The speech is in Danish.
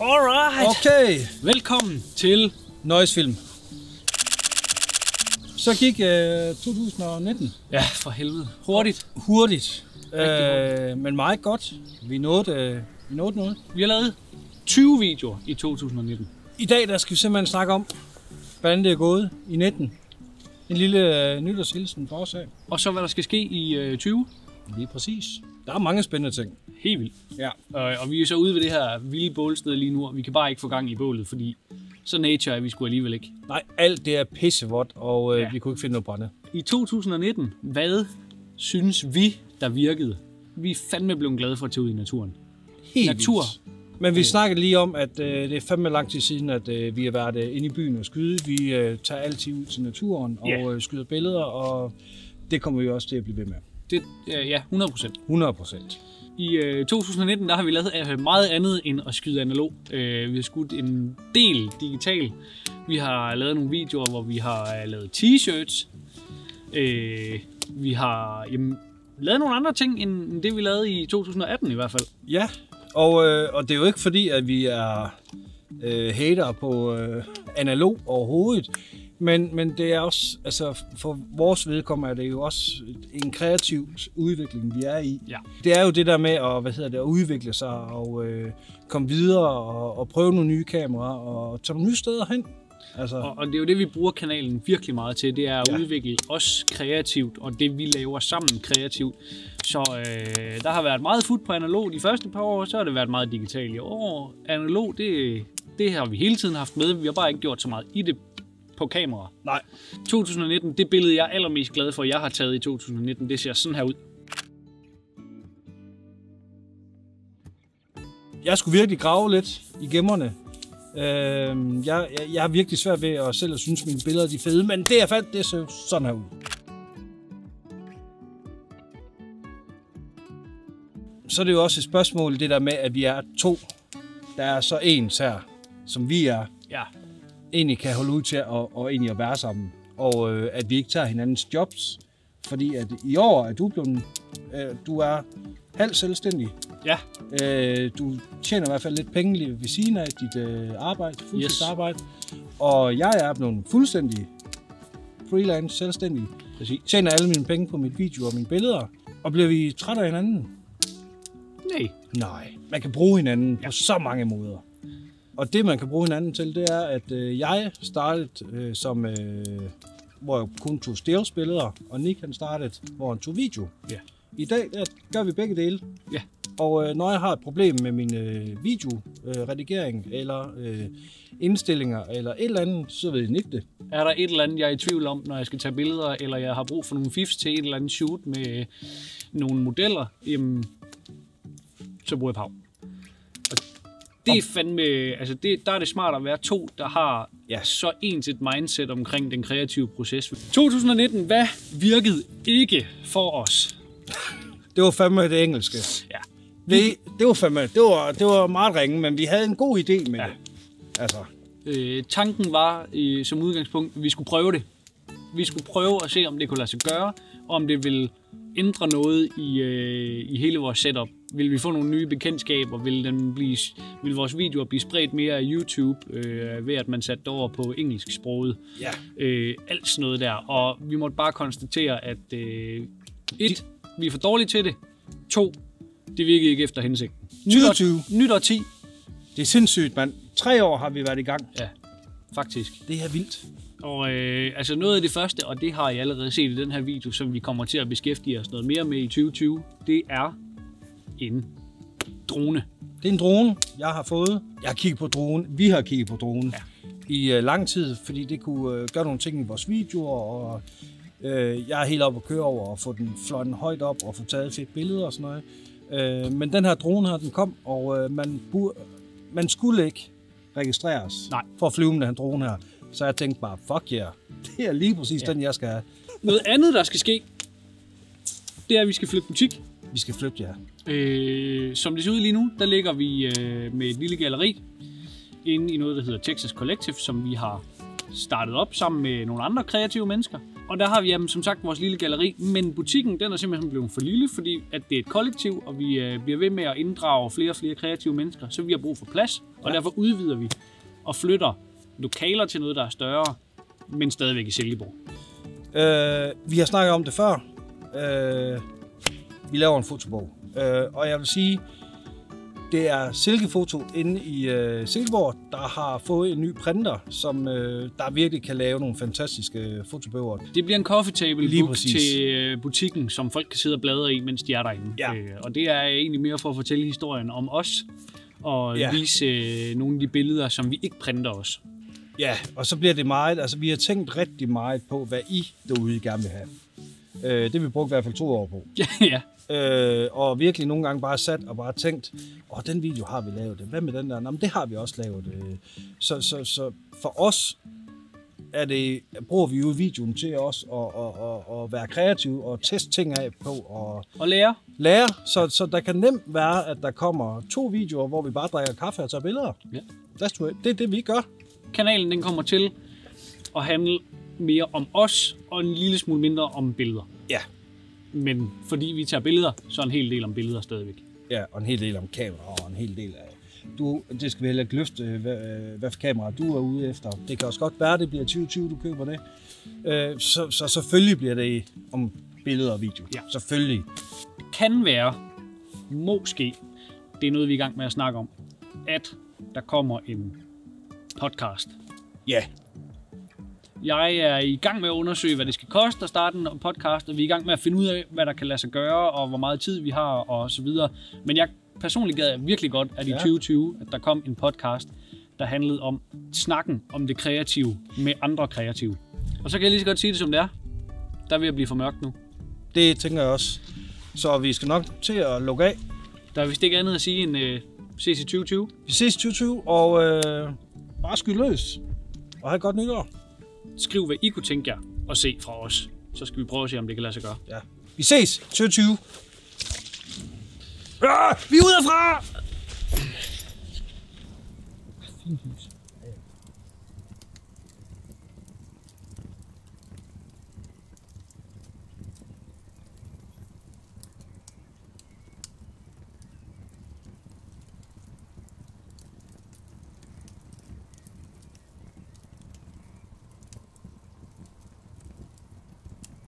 Alright. Okay. Velkommen til Noise-film. Så gik 2019. Ja, for helvede. Hurtigt. Hurtigt. Men meget godt. Vi nåede noget. Vi har lavet 20 videoer i 2019. I dag der skal vi simpelthen snakke om, hvordan det er gået i 19. En lille nytårshilsen for os af. Og så hvad der skal ske i 20. Lige præcis. Der er mange spændende ting. Helt vildt. Ja. Og vi er så ude ved det her vilde bålsted lige nu, og vi kan bare ikke få gang i bålet, fordi så nature er vi sgu alligevel ikke. Nej, alt det er pissevådt, og vi kunne ikke finde noget brænde. I 2019, hvad synes vi, der virkede? Vi er fandme blevet glade for at tage ud i naturen. Helt Natur. vildt. Men vi snakkede lige om, at det er fandme lang tid siden, at vi har været inde i byen og skyde. Vi tager altid ud til naturen og skyder billeder, og det kommer vi også til at blive ved med. Det, ja, 100%. 100%. I 2019 der har vi lavet meget andet end at skyde analog. Vi har skudt en del digital. Vi har lavet nogle videoer, hvor vi har lavet t-shirts. Vi har lavet nogle andre ting end det, vi lavede i 2018 i hvert fald. Ja, og det er jo ikke fordi, at vi er hater på analog overhovedet. Men det er også, altså for vores vedkommende er det jo også en kreativ udvikling, vi er i. Ja. Det er jo det der med at udvikle sig og komme videre og prøve nogle nye kameraer og tage nogle nye steder hen. Altså. Og det er jo det, vi bruger kanalen virkelig meget til. Det er at udvikle os kreativt, og det vi laver sammen kreativt. Så der har været meget fut på analog de første par år, så har det været meget digitalt i år. Analog, det har vi hele tiden haft med. Vi har bare ikke gjort så meget i det på kamera. Nej. 2019, det billede, jeg er allermest glad for, jeg har taget i 2019, det ser sådan her ud. Jeg skulle virkelig grave lidt i gemmerne. Jeg har virkelig svært ved at selv at synes, mine billeder er fede, men det jeg fandt, det ser sådan her ud. Så er det jo også et spørgsmål, det der med, at vi er to, der er så ens her, som vi er. Ja. Egentlig kan holde ud til og egentlig at være sammen. Og at vi ikke tager hinandens jobs. Fordi at i år er du er halvt selvstændig. Ja. Du tjener i hvert fald lidt penge ved siden af dit arbejde, fuldtidsarbejde. Og jeg er blevet fuldstændig freelance, selvstændig. Præcis. Tjener alle mine penge på mit video og mine billeder. Og bliver vi trætte af hinanden? Nej. Man kan bruge hinanden på så mange måder. Og det, man kan bruge hinanden til, det er, at jeg startede hvor jeg kun tog stillbilleder, og Nick han startede, hvor han tog video. Ja. I dag der gør vi begge dele. Ja. Og når jeg har et problem med min videoredigering, eller indstillinger, eller et eller andet, så ved Nick det. Er der et eller andet, jeg er i tvivl om, når jeg skal tage billeder, eller jeg har brug for nogle fifs til et eller andet shoot med nogle modeller, så bruger jeg Pau. Det er fandme, altså der er det smart at være to, der har så ens et mindset omkring den kreative proces. 2019, hvad virkede ikke for os? Det var fandme det engelske. Ja. Det var meget ringe, men vi havde en god idé med det. Altså. Tanken var som udgangspunkt, at vi skulle prøve det. Vi skulle prøve at se, om det kunne lade sig gøre, og om det ville ændre noget i hele vores setup. Vil vi få nogle nye bekendtskaber? Vil vores videoer blive spredt mere af YouTube, ved at man satte det over på engelsksproget? Ja. Alt sådan noget der. Og vi måtte bare konstatere, at 1. Vi er for dårlige til det. 2. Det virkede ikke efter hensigten. 2020. Nyt og 10. Det er sindssygt, mand. 3 år har vi været i gang. Ja, faktisk. Det er vildt. Og altså noget af det første, og det har I allerede set i den her video, som vi kommer til at beskæftige os noget mere med i 2020, det er en drone. Det er en drone, jeg har fået. Jeg har kigget på drone. Vi har kigget på drone i lang tid, fordi det kunne gøre nogle ting i vores videoer, og jeg er helt oppe at køre over og få den fløjten højt op og få taget fedt billeder og sådan noget. Men den her drone her, den kom, og man skulle ikke registreres for at flyve med den her drone her. Så jeg tænkte bare, fuck yeah, det er lige præcis den, jeg skal have. Noget andet, der skal ske, det er, at vi skal flytte butik. Vi skal flytte, ja. Som det ser ud lige nu, der ligger vi med et lille galleri inde i noget, der hedder Texas Collective, som vi har startet op sammen med nogle andre kreative mennesker. Og der har vi som sagt vores lille galleri, men butikken den er simpelthen blevet for lille, fordi at det er et kollektiv, og vi bliver ved med at inddrage flere og flere kreative mennesker, så vi har brug for plads, og derfor udvider vi og flytter lokaler til noget, der er større, men stadigvæk i Silkeborg. Vi har snakket om det før. Vi laver en fotobog, og jeg vil sige, det er Silkefoto inde i Silkeborg, der har fået en ny printer, som der virkelig kan lave nogle fantastiske fotobøger. Det bliver en coffee table book til butikken, som folk kan sidde og bladre i, mens de er derinde. Ja. Og det er egentlig mere for at fortælle historien om os, og vise nogle af de billeder, som vi ikke printer os. Ja, og så bliver det meget, altså vi har tænkt rigtig meget på, hvad I derude gerne vil have. Det har vi brugt i hvert fald 2 år på. Ja. Og virkelig nogle gange bare sat og bare tænkt, den video har vi lavet. Hvad med den der? Nå, men det har vi også lavet. Så for os bruger vi jo videoen til os at være kreative og teste ting af på. Og lære. Så der kan nemt være, at der kommer 2 videoer, hvor vi bare drikker kaffe og tager billeder. Ja. Det er det, vi gør. Kanalen den kommer til at handle mere om os og en lille smule mindre om billeder. Ja. Men fordi vi tager billeder, så en hel del om billeder stadigvæk. Ja, og en hel del om kamera, og en hel del af... det skal vi heller ikke løfte, hvad for kamera du er ude efter. Det kan også godt være, det bliver 2020, du køber det. Så selvfølgelig bliver det om billeder og video. Ja. Selvfølgelig. Kan være, måske, det er noget, vi er i gang med at snakke om, at der kommer en podcast. Ja. Jeg er i gang med at undersøge, hvad det skal koste at starte en podcast, og vi er i gang med at finde ud af, hvad der kan lade sig gøre, og hvor meget tid vi har, og så videre. Men jeg personligt gad virkelig godt, at i 2020, at der kom en podcast, der handlede om snakken om det kreative med andre kreative. Og så kan jeg lige så godt sige det, som det er. Der vil jeg blive for mørkt nu. Det tænker jeg også. Så vi skal nok til at lukke af. Der er vist ikke andet at sige end ses i 2020. Vi ses i 2020, og bare skyld løs. Og have et godt nytår. Skriv, hvad I kunne tænke jer at se fra os. Så skal vi prøve at se, om det kan lade sig gøre. Ja. Vi ses 2020. Vi er ude herfra!